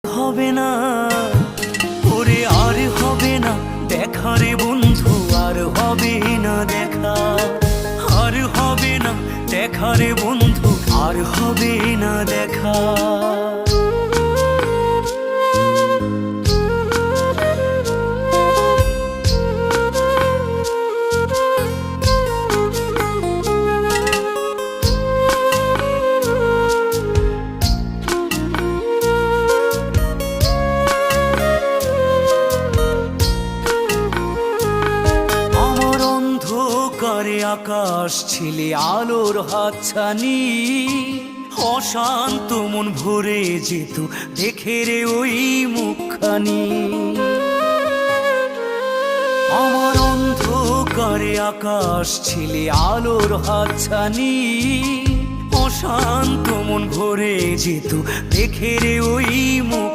হবে না ওরে, আর হবে না দেখা রে বন্ধু, আর হবে না দেখা, আর হবে না দেখা রে বন্ধু, আর হবে না দেখা। করে আকাশ ছিলে আলোর হাতছানি, অশান্ত মন ভরে যেত দেখে রে ওই মুখখানি। আমার অন্ধকারে আকাশ ছিলে আলোর হাতছানি, অশান্ত মন ভরে যেত দেখে রে ওই মুখ।